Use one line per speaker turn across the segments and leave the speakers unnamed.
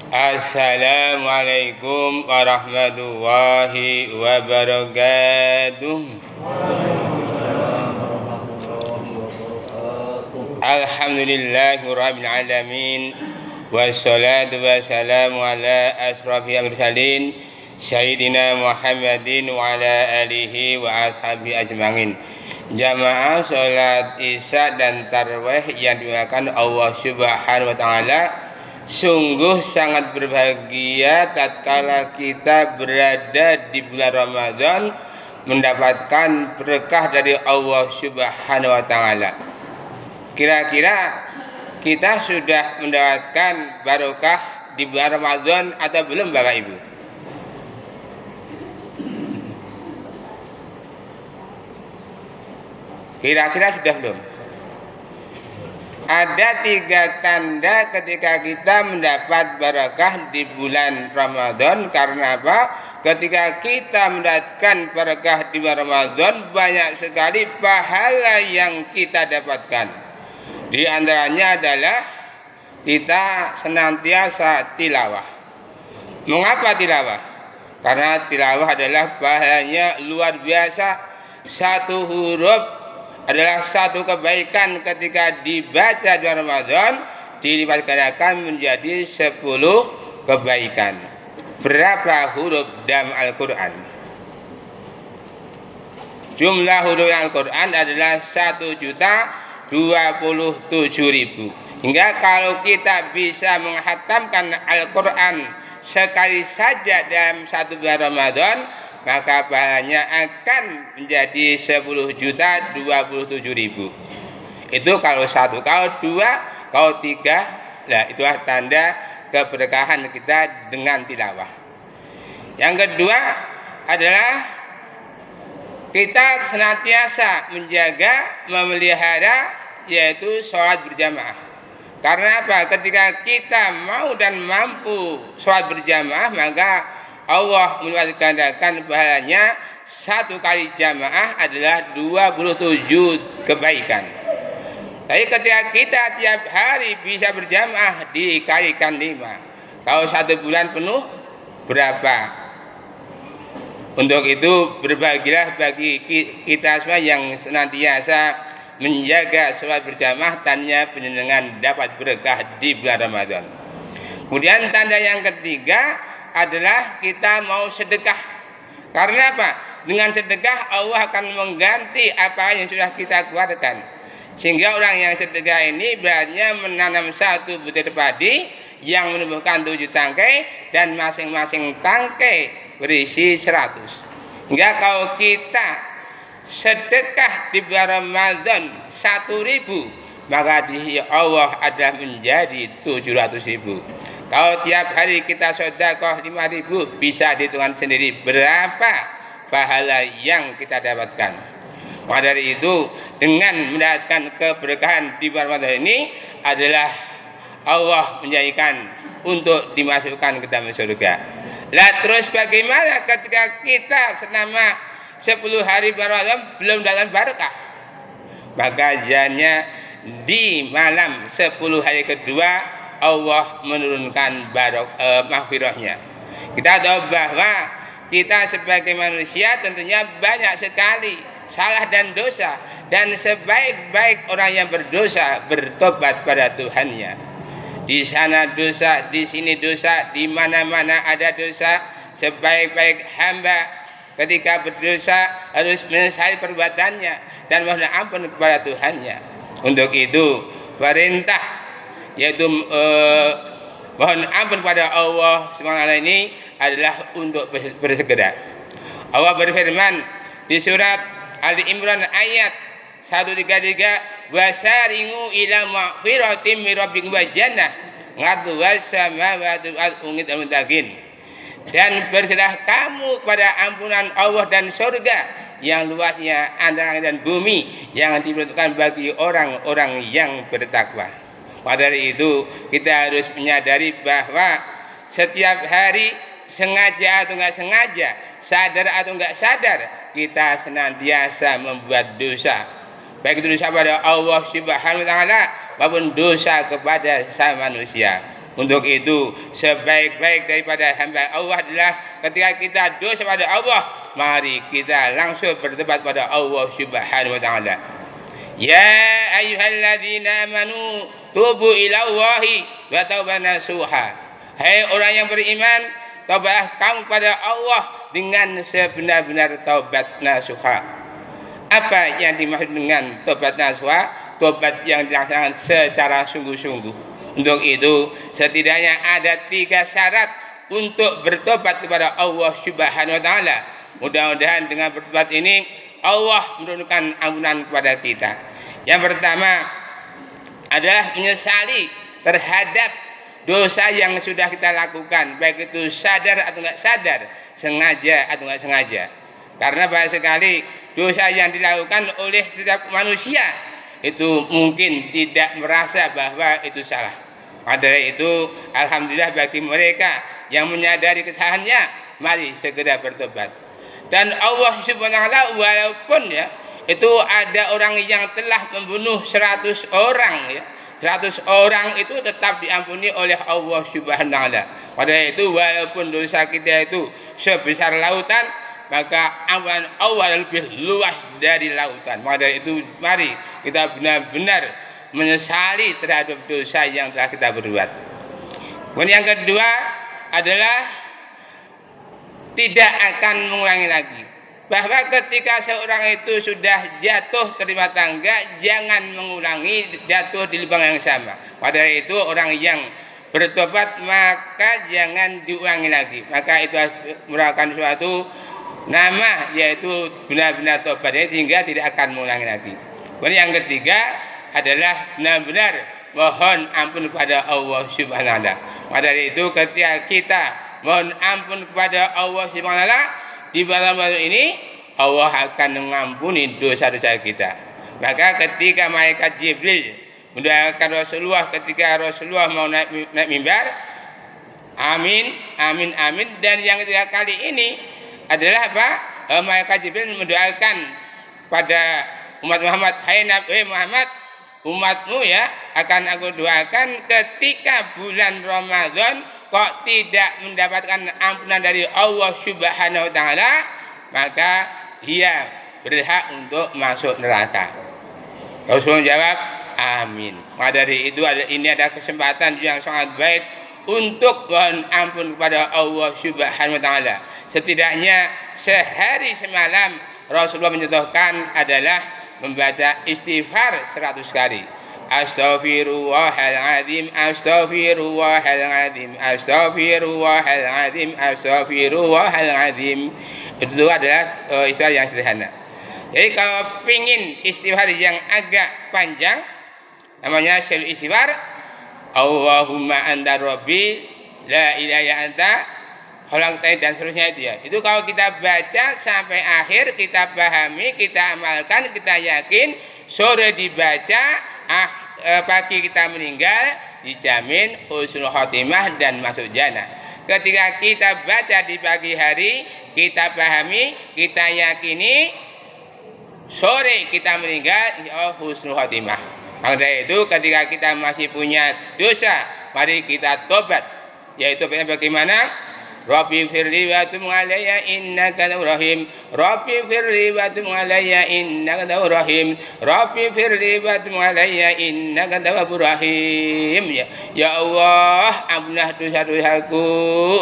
Assalamualaikum warahmatullahi wabarakatuh. Alhamdulillahirabbil alamin. Wassalatu wassalamu ala asrofil mursalin Sayyidina Muhammadin wa ala alihi wa ashabihi ajma'in. Jamaah sholat isya dan tarawih yang dimuliakan Allah Subhanahu wa ta'ala, sungguh sangat berbahagia tatkala kita berada di bulan Ramadan mendapatkan berkah dari Allah Subhanahu wa ta'ala. Kira-kira kita sudah mendapatkan barokah di bulan Ramadan atau belum, Bapak Ibu? Kira-kira sudah belum? Ada 3 tanda ketika kita mendapat barokah di bulan Ramadan. Karena apa? Ketika kita mendapatkan barokah di bulan Ramadan, banyak sekali pahala yang kita dapatkan. Di antaranya adalah kita senantiasa tilawah. Mengapa tilawah? Karena tilawah adalah pahalanya luar biasa. Satu huruf adalah satu kebaikan ketika dibaca di Ramadan, dilipat gandakan menjadi 10 kebaikan. Berapa huruf dalam Al-Quran? Jumlah huruf Al-Quran adalah 1.027.000. Hingga kalau kita bisa menghatamkan Al-Quran sekali saja dalam 1 bulan Ramadan, maka pahalanya akan menjadi 10.027.000. Itu kalau 1. Kalau 2, kalau 3, nah itulah tanda keberkahan kita dengan tilawah. Yang kedua adalah kita senantiasa menjaga, memelihara, yaitu sholat berjamaah. Karena apa? Ketika kita mau dan mampu sholat berjamaah, maka Allah melipat gandakan pahalanya 1 kali jamaah adalah 27 kebaikan. Tapi ketika kita tiap hari bisa berjamaah dikalikan 5. Kalau 1 bulan penuh berapa? Untuk itu berbahagialah bagi kita semua yang senantiasa menjaga sholat berjamaah, tanda penjenengan dapat berkah di bulan Ramadan. Kemudian tanda yang ketiga adalah kita mau sedekah. Karena apa? Dengan sedekah Allah akan mengganti apa yang sudah kita keluarkan. Sehingga orang yang sedekah ini berarti menanam 1 butir padi yang menumbuhkan 7 tangkai, dan masing-masing tangkai berisi 100. Hingga kalau kita sedekah di bulan Ramadan 1.000, maka di Allah ada menjadi 700.000. Kalau tiap hari kita sedekah 5.000, bisa dihitung sendiri berapa pahala yang kita dapatkan. Maka dari itu, dengan mendapatkan keberkahan di bulan Ramadan ini adalah Allah menjadikan untuk dimasukkan ke dalam surga. Lah terus bagaimana ketika kita selama 10 hari Ramadan belum dapat barokah? Maka jadinya di malam 10 hari kedua Allah menurunkan maghfirahnya. Kita tahu bahwa kita sebagai manusia tentunya banyak sekali salah dan dosa, dan sebaik-baik orang yang berdosa bertobat pada Tuhannya. Di sana dosa, di sini dosa, di mana-mana ada dosa. Sebaik-baik hamba ketika berdosa harus menyesali perbuatannya dan mohon ampun kepada Tuhannya. Untuk itu perintah yaitu mohon ampun kepada Allah SWT ini adalah untuk bersegera. Allah berfirman di surat Ali Imran ayat 133, wasari'u ila maghfiratin min rabbikum wa jannah ngarduha samawati wal ardi al-muttaqin. Dan berserah kamu kepada ampunan Allah dan surga yang luasnya antara langit dan bumi, yang diperuntukkan bagi orang-orang yang bertakwa. Pada dari itu kita harus menyadari bahwa setiap hari, sengaja atau nggak sengaja, sadar atau nggak sadar, kita senantiasa membuat dosa. Baik itu dosa pada Allah Subhanahu wa ta'ala maupun dosa kepada sesama manusia. Untuk itu sebaik-baik daripada hamba Allah adalah ketika kita dosa pada Allah, mari kita langsung bertobat pada Allah Subhanahu wa taala. Ya ayyuhalladzina amanu tubu ilallahi wa taubatan nasuha. Hai orang yang beriman, taubatlah kamu kepada Allah dengan sebenar-benar taubat nasuha. Apa yang dimaksud dengan taubat nasuha? Taubat yang dilaksanakan secara sungguh-sungguh. Untuk itu setidaknya ada 3 syarat untuk bertobat kepada Allah Subhanahu wa taala. Mudah-mudahan dengan bertobat ini Allah menurunkan ampunan kepada kita. Yang pertama adalah menyesali terhadap dosa yang sudah kita lakukan, baik itu sadar atau enggak sadar, sengaja atau enggak sengaja. Karena banyak sekali dosa yang dilakukan oleh setiap manusia itu mungkin tidak merasa bahwa itu salah. Padahal itu alhamdulillah bagi mereka yang menyadari kesalahannya, mari segera bertobat. Dan Allah Subhanahu wa taala walaupun ya itu ada orang yang telah membunuh 100 orang ya, 100 orang itu tetap diampuni oleh Allah Subhanahu wa taala. Padahal itu walaupun dosa kita itu sebesar lautan, maka ampunan Allah lebih luas dari lautan. Maka dari itu mari kita benar-benar menyesali terhadap dosa yang telah kita berbuat. Kemudian yang kedua adalah tidak akan mengulangi lagi. Bahwa ketika seorang itu sudah jatuh terima tangga, jangan mengulangi jatuh di lubang yang sama. Padahal itu orang yang bertobat maka jangan diulangi lagi. Maka itu merupakan suatu nama, yaitu benar-benar tobatnya sehingga tidak akan mengulangi lagi. Kemudian yang ketiga adalah benar-benar mohon ampun kepada Allah Subhanahu wa taala. Maka dari itu ketika kita mohon ampun kepada Allah Subhanahu wa taala di malam ini, Allah akan mengampuni dosa-dosa kita. Maka ketika malaikat Jibril mendoakan Rasulullah ketika Rasulullah mau naik mimbar, amin, amin, amin. Dan yang ketiga kali ini adalah apa? Malaikat Jibril mendoakan pada umat Muhammad, hai Nabi Muhammad, umatmu ya akan aku doakan ketika bulan Ramadan kok tidak mendapatkan ampunan dari Allah Subhanahu wa taala, maka dia berhak untuk masuk neraka. Rasulullah jawab, amin. Maka dari itu ini ada kesempatan yang sangat baik untuk mohon ampun kepada Allah Subhanahu wa taala. Setidaknya sehari semalam Rasulullah mencontohkan adalah membaca istighfar 100 kali. Astaghfirullahaladzim, astaghfirullahaladzim, astaghfirullahaladzim, astaghfirullahaladzim. Itu adalah istighfar yang sederhana. Jadi kalau pingin istighfar yang agak panjang, namanya syai'ul istighfar, Allahumma anta rabbi la ilaha illa anta khalaqtani, dan seterusnya itu ya. Itu kalau kita baca sampai akhir, kita pahami, kita amalkan, kita yakin, sore dibaca, pagi kita meninggal, dijamin husnul khotimah dan masuk jannah. Ketika kita baca di pagi hari, kita pahami, kita yakini, sore kita meninggal, insya Allah husnul khotimah. Maka dari itu ketika kita masih punya dosa, mari kita tobat. Yaitu bagaimana? Rabbi firli wa tum alayya innaka rahim. Rabbi firli wa tum alayya innaka rahim. Rabbi firli wa tum alayya innaka tawwabur rahim. Ya Allah, ampunilah dosa-dosaku.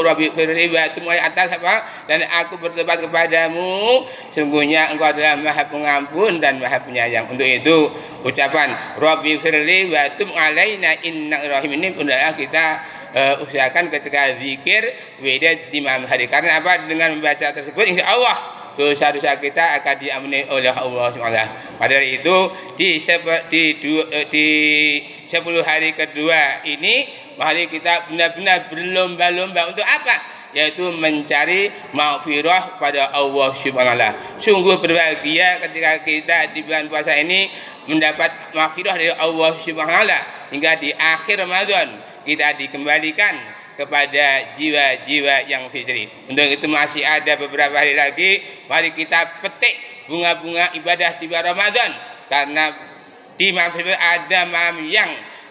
Rabbi firli wa tum alayya, atas apa? Dan aku bertobat kepadamu. Sungguhnya Engkau adalah Maha Pengampun dan Maha Penyayang. Untuk itu ucapan Rabbi firli wa tum alayna innaka rahim ini adalah kita usahakan ketika zikir wirid di malam hari. Karena apa? Dengan membaca tersebut insya Allah dosa-dosa kita akan diampuni oleh Allah SWT. Padahal itu di 10 hari kedua ini mari kita benar-benar berlomba-lomba untuk apa? Yaitu mencari maghfirah pada Allah SWT. Sungguh berbahagia ketika kita di bulan puasa ini mendapat maghfirah dari Allah SWT hingga di akhir Ramadan kita dikembalikan kepada jiwa-jiwa yang fitri. Untuk itu masih ada beberapa hari lagi, mari kita petik bunga-bunga ibadah di bulan Ramadan. Karena di malam tersebut ada malam yang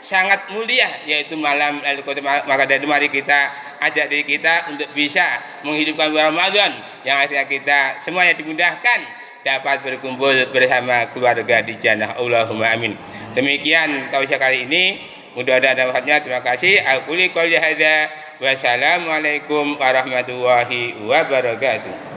sangat mulia, yaitu malam Lailatul Qadar. Maka dari mari kita ajak diri kita untuk bisa menghidupkan bulan Ramadan yang akhirnya kita semuanya dimudahkan dapat berkumpul bersama keluarga di jannah. Allahumma amin. Demikian tausiah kali ini, mudah-mudahan ada manfaatnya. Terima kasih. Aku qouli hadza. Wassalamualaikum warahmatullahi wabarakatuh.